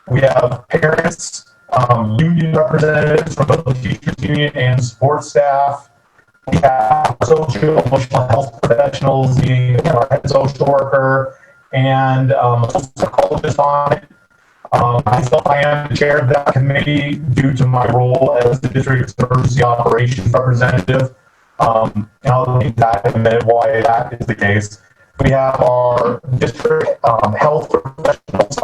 We have parents, union representatives from both the teachers union and support staff. We have social emotional health professionals, being our head social worker and a social psychologist on it. Myself, I am the chair of that committee due to my role as the district's emergency operations representative. And I'll leave that in a minute why that is the case. We have our district health professionals,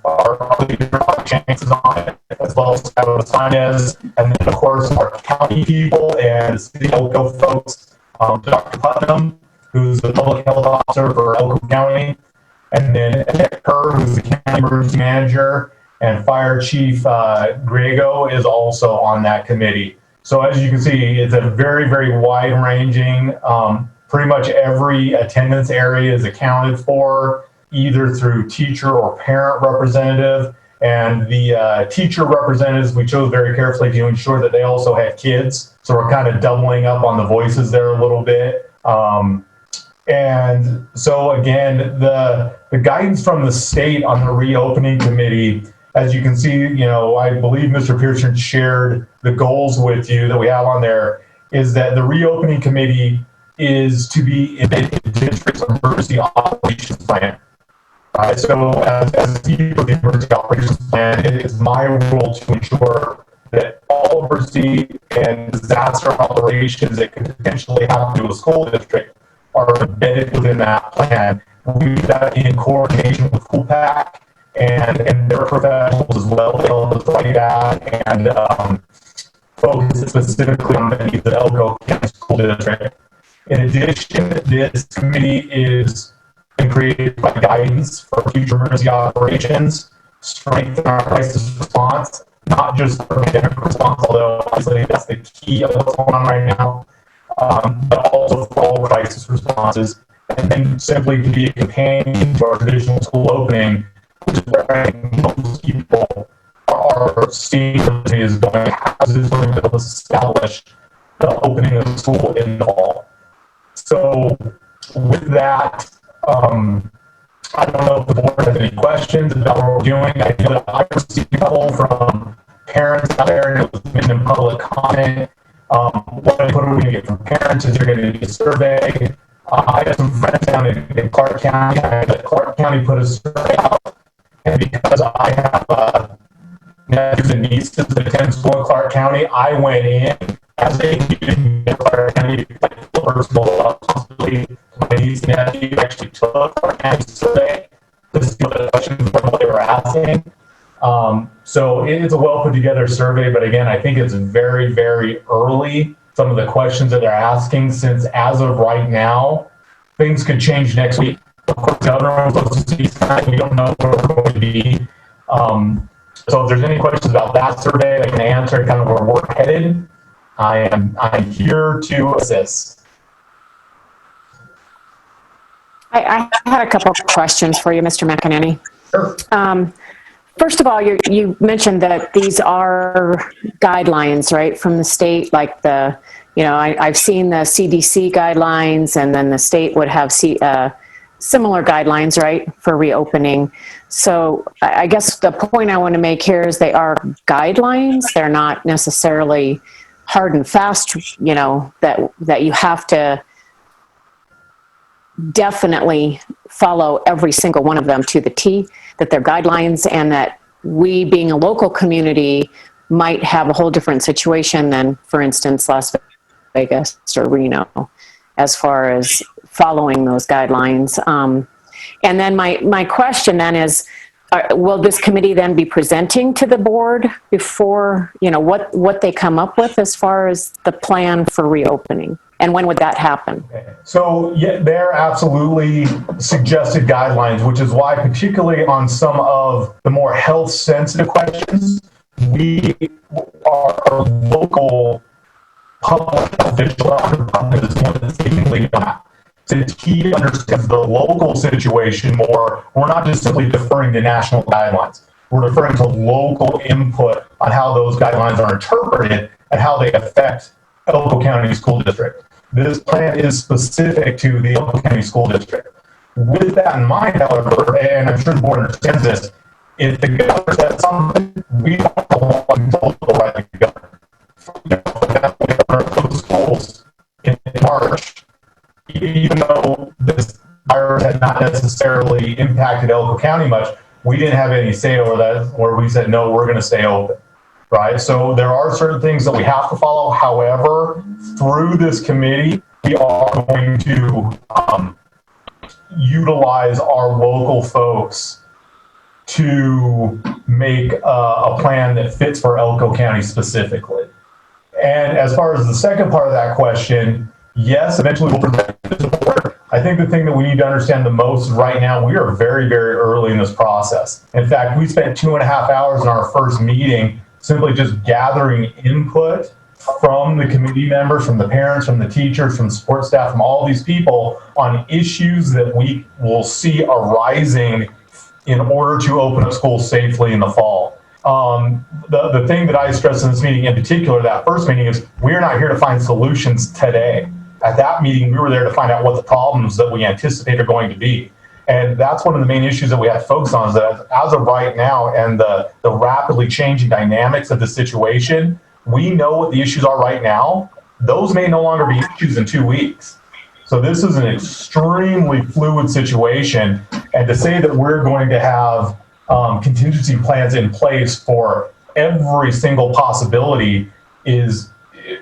our leader, chances on it, as well as Sanchez, and then of course our county people and city Elko folks, Dr. Putnam, who's the public health officer for Elko County, and then Nick Kerr, who's the county emergency manager, and Fire Chief Grego is also on that committee. So as you can see, it's a very, very wide-ranging. Pretty much every attendance area is accounted for, either through teacher or parent representative. And the teacher representatives, we chose very carefully to ensure that they also had kids. So we're kind of doubling up on the voices there a little bit. And so again, the guidance from the state on the reopening committee, as you can see, I believe Mr. Pearson shared the goals with you that we have on there, is that the reopening committee is to be embedded in the district's emergency operations plan. So as the chief of the emergency operations plan, it is my role to ensure that all emergency and disaster operations that could potentially happen to a school district are embedded within that plan. We do that in coordination with CoolPAC and their professionals as well. They help us write that and focus specifically on the needs of Elko County School District. In addition, this committee is created by guidance for future emergency operations, strengthen our crisis response, not just for pandemic response, although obviously that's the key of what's going on right now, but also for all crisis responses, and then simply to be a companion to our traditional school opening, which is where most people are seeing is going to help us establish the opening of the school in the fall. So with that, I don't know if the board has any questions about what we're doing. I know that I received a call from parents out there, and it was been in public comment. What are we going to get from parents? Is there going to be a survey? I have some friends down in Clark County. Clark County put a survey out, and because I have nephews and nieces that attend school in Clark County, I went in as a Clark County personal responsibility. My niece and nephew actually took Clark County survey to see what the questions were, what they were asking. So it's a well put together survey, but again, I think it's very, very early. Some of the questions that they're asking, since as of right now, things could change next week. Of course, Governor was supposed to see, we don't know where we're going to be. So if there's any questions about that survey, I can answer kind of where we're headed. I'm here to assist. I had a couple of questions for you, Mr. McEnany. Sure. First of all, you mentioned that these are guidelines, right, from the state, like I've seen the CDC guidelines, and then the state would have similar guidelines, right, for reopening. So I guess the point I want to make here is they are guidelines. They're not necessarily hard and fast, that you have to definitely follow every single one of them to the T, that they're guidelines, and that we, being a local community, might have a whole different situation than, for instance, Las Vegas or Reno, as far as following those guidelines. And then my question then is, will this committee then be presenting to the board before, what they come up with as far as the plan for reopening? And when would that happen? So yeah, they're absolutely suggested guidelines, which is why particularly on some of the more health sensitive questions, our local public official is one that's seemingly not. Since he understands the local situation more, we're not just simply deferring to national guidelines. We're deferring to local input on how those guidelines are interpreted and how they affect Elko County School District. This plan is specific to the Elko County School District. With that in mind, however, and I'm sure the board understands this, if the governor says something, we don't want to control the right of the governor. The governor of those schools can there had not necessarily impacted Elko County much, we didn't have any say over that, where we said, no, we're going to stay open, right? So there are certain things that we have to follow. However, through this committee, we are going to utilize our local folks to make a plan that fits for Elko County specifically. And as far as the second part of that question, yes, eventually we'll present it to the board. I think the thing that we need to understand the most right now, we are very, very early in this process. In fact, we spent 2.5 hours in our first meeting simply just gathering input from the committee members, from the parents, from the teachers, from support staff, from all these people on issues that we will see arising in order to open up schools safely in the fall. The thing that I stressed in this meeting in particular, that first meeting, is we're not here to find solutions today. At that meeting, we were there to find out what the problems that we anticipate are going to be. And that's one of the main issues that we have to focus on, is that as of right now and the rapidly changing dynamics of the situation, we know what the issues are right now. Those may no longer be issues in 2 weeks. So this is an extremely fluid situation. And to say that we're going to have contingency plans in place for every single possibility is,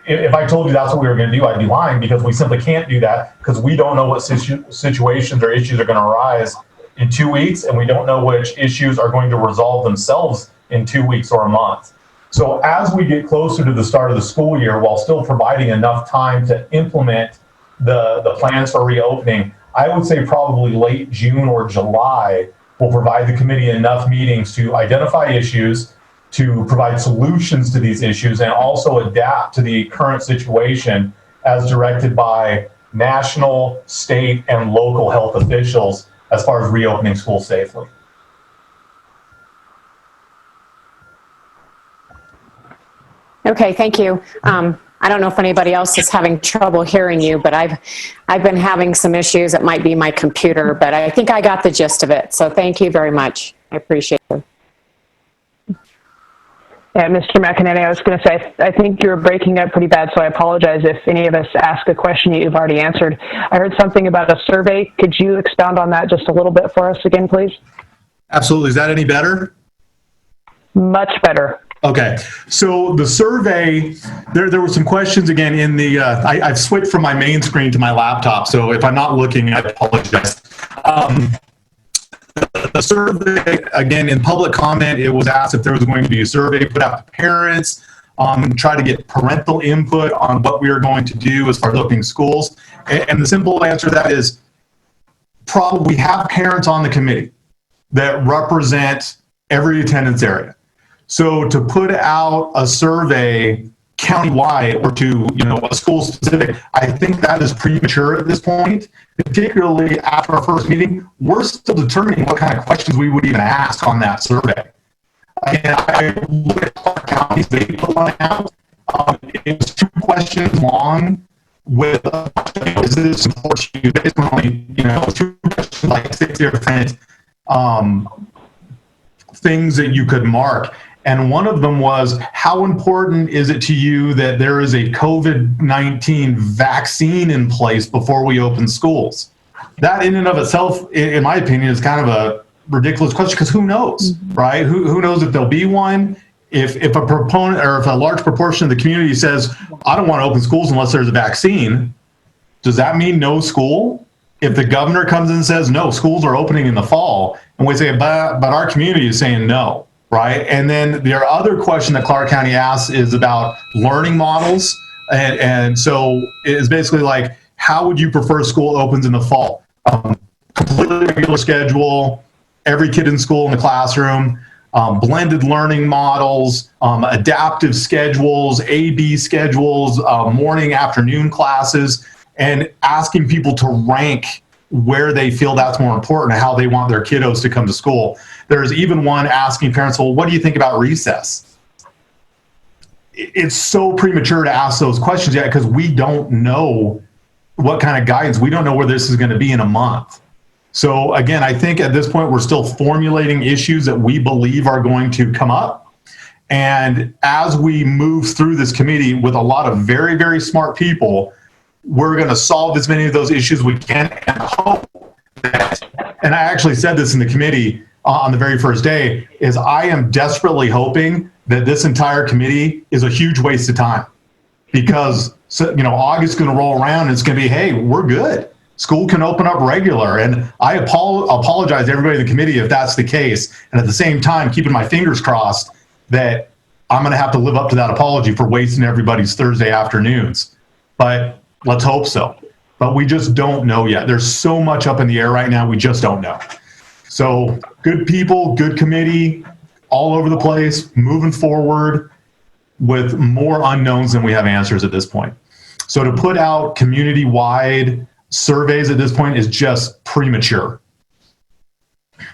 if I told you that's what we were going to do, I'd be lying, because we simply can't do that, because we don't know what situations or issues are going to arise in 2 weeks, and we don't know which issues are going to resolve themselves in 2 weeks or a month. So as we get closer to the start of the school year, while still providing enough time to implement the plans for reopening, I would say probably late June or July will provide the committee enough meetings to identify issues, to provide solutions to these issues, and also adapt to the current situation as directed by national, state, and local health officials as far as reopening schools safely. Okay, thank you. I don't know if anybody else is having trouble hearing you, but I've been having some issues. It might be my computer, but I think I got the gist of it. So thank you very much. I appreciate it. Yeah, Mr. McInerney, I was going to say, I think you're breaking up pretty bad, so I apologize if any of us ask a question you've already answered. I heard something about a survey. Could you expound on that just a little bit for us again, please? Absolutely. Is that any better? Much better. Okay, so the survey, there were some questions again in the, I've switched from my main screen to my laptop, so if I'm not looking, I apologize. The survey, again, in public comment, it was asked if there was going to be a survey put out to parents, try to get parental input on what we are going to do as far as opening schools. And the simple answer to that is probably we have parents on the committee that represent every attendance area. So to put out a survey countywide or to a school specific, I think that is premature at this point. Particularly after our first meeting, we're still determining what kind of questions we would even ask on that survey. And I look at Clark County's, they put one out. It was 2 questions long with is this important to you? Based on only 2 questions, like 6 different things that you could mark. And one of them was, how important is it to you that there is a COVID-19 vaccine in place before we open schools? That in and of itself, in my opinion, is kind of a ridiculous question, because who knows, right? Who knows if there'll be one? If a proponent or if a large proportion of the community says, I don't want to open schools unless there's a vaccine, does that mean no school? If the governor comes in and says, no, schools are opening in the fall, and we say, but our community is saying no. Right. And then the other question that Clark County asks is about learning models. And so it's basically like, how would you prefer school opens in the fall? Completely regular schedule, every kid in school in the classroom, blended learning models, adaptive schedules, A/B schedules, morning, afternoon classes, and asking people to rank where they feel that's more important and how they want their kiddos to come to school. There's even one asking parents, well, what do you think about recess? It's so premature to ask those questions yet, because we don't know what kind of guidance, we don't know where this is going to be in a month. So again, I think at this point, we're still formulating issues that we believe are going to come up. And as we move through this committee with a lot of very, very smart people, we're going to solve as many of those issues we can and hope that and I actually said this in the committee on the very first day, is I am desperately hoping that this entire committee is a huge waste of time, because August's going to roll around and it's going to be, hey, we're good. School can open up regular. And I apologize to everybody in the committee if that's the case. And at the same time, keeping my fingers crossed that I'm going to have to live up to that apology for wasting everybody's Thursday afternoons. But let's hope so. But we just don't know yet. There's so much up in the air right now, we just don't know. So good people, good committee, all over the place, moving forward with more unknowns than we have answers at this point. So to put out community-wide surveys at this point is just premature. All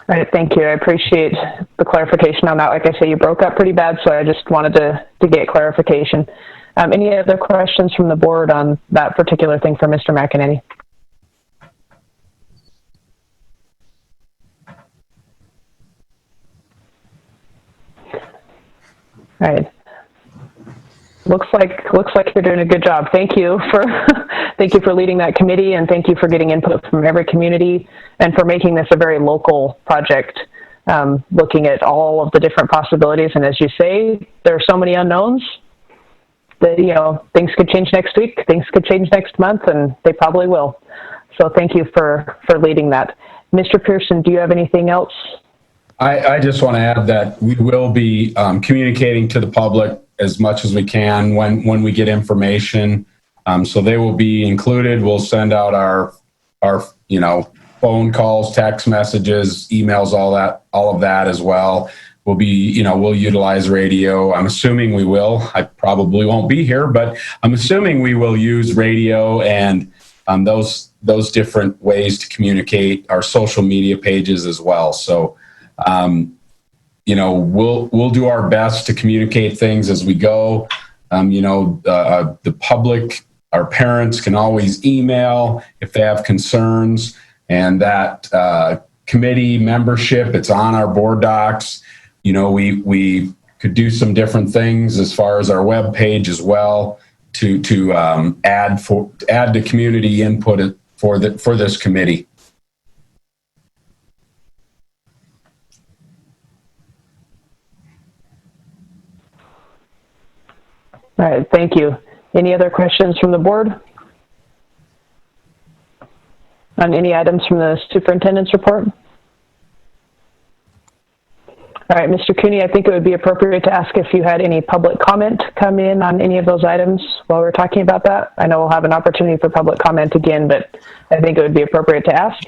right, thank you. I appreciate the clarification on that. Like I say, you broke up pretty bad, so I just wanted to get clarification. Any other questions from the board on that particular thing for Mr. McEnany? All right. Looks like you're doing a good job. Thank you for leading that committee, and thank you for getting input from every community and for making this a very local project, looking at all of the different possibilities. And as you say, there are so many unknowns that, things could change next week, things could change next month, and they probably will. So thank you for leading that. Mr. Pearson, do you have anything else? I just want to add that we will be communicating to the public as much as we can when we get information. So they will be included. We'll send out our phone calls, text messages, emails, all of that as well. We'll utilize radio. I'm assuming we will. I probably won't be here, but I'm assuming we will use radio and those different ways to communicate, our social media pages as well. So we'll do our best to communicate things as we go. The public, our parents can always email if they have concerns, and that committee membership, it's on our board docs. We could do some different things as far as our web page as well to add to community input for this committee. All right, thank you. Any other questions from the board on any items from the superintendent's report? All right, Mr. Cooney, I think it would be appropriate to ask if you had any public comment come in on any of those items while we're talking about that. I know we'll have an opportunity for public comment again, but I think it would be appropriate to ask.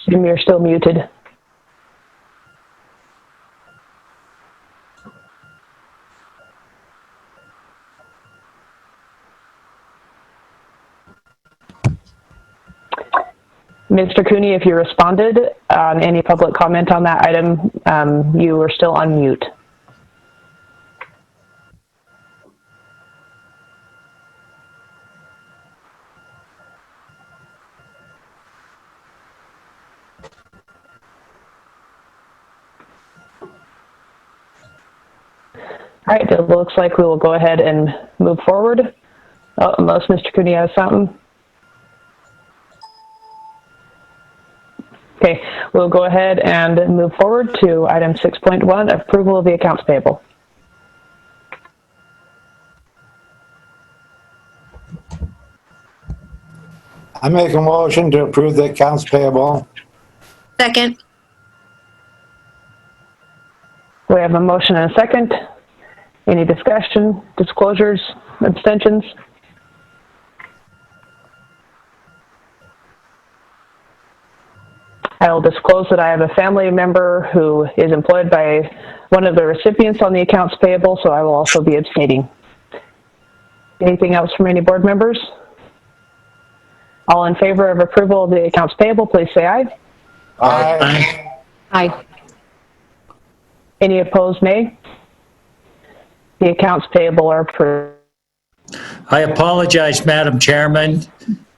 Assume you're still muted. Mr. Cooney, if you responded on any public comment on that item, you were still on mute. All right, it looks like we will go ahead and move forward. Oh, unless Mr. Cooney has something. Okay, we'll go ahead and move forward to item 6.1, approval of the accounts payable. I make a motion to approve the accounts payable. Second. We have a motion and a second. Any discussion, disclosures, abstentions? I will disclose that I have a family member who is employed by one of the recipients on the accounts payable, so I will also be abstaining. Anything else from any board members? All in favor of approval of the accounts payable, please say aye. Aye. Aye. Any opposed, nay? The accounts payable are approved. I apologize, Madam Chairman.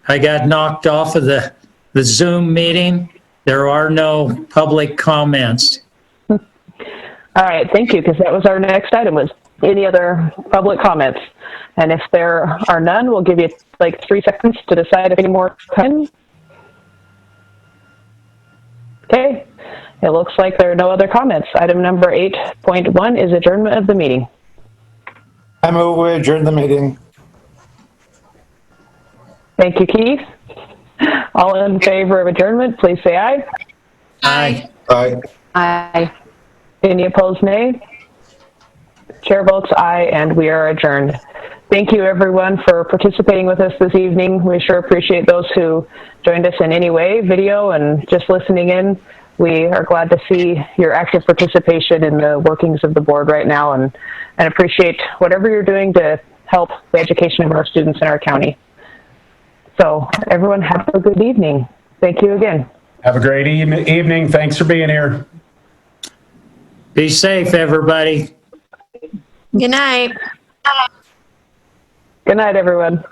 I got knocked off of the Zoom meeting. There are no public comments. All All right, thank you, because that was our next item, was any other public comments? And if there are none, we'll give you like 3 seconds to decide if any more come in. Okay, it looks like there are no other comments. Item number 8.1 is adjournment of the meeting. I move we adjourn the meeting. Thank you, Keith. All in favor of adjournment, please say aye. Aye. Aye. Aye. Any opposed, nay? Chair votes aye, and we are adjourned. Thank you, everyone, for participating with us this evening. We sure appreciate those who joined us in any way, video and just listening in. We are glad to see your active participation in the workings of the board right now, and appreciate whatever you're doing to help the education of our students in our county. So everyone have a good evening. Thank you again. Have a great evening. Thanks for being here. Be safe, everybody. Good night. Good night, everyone.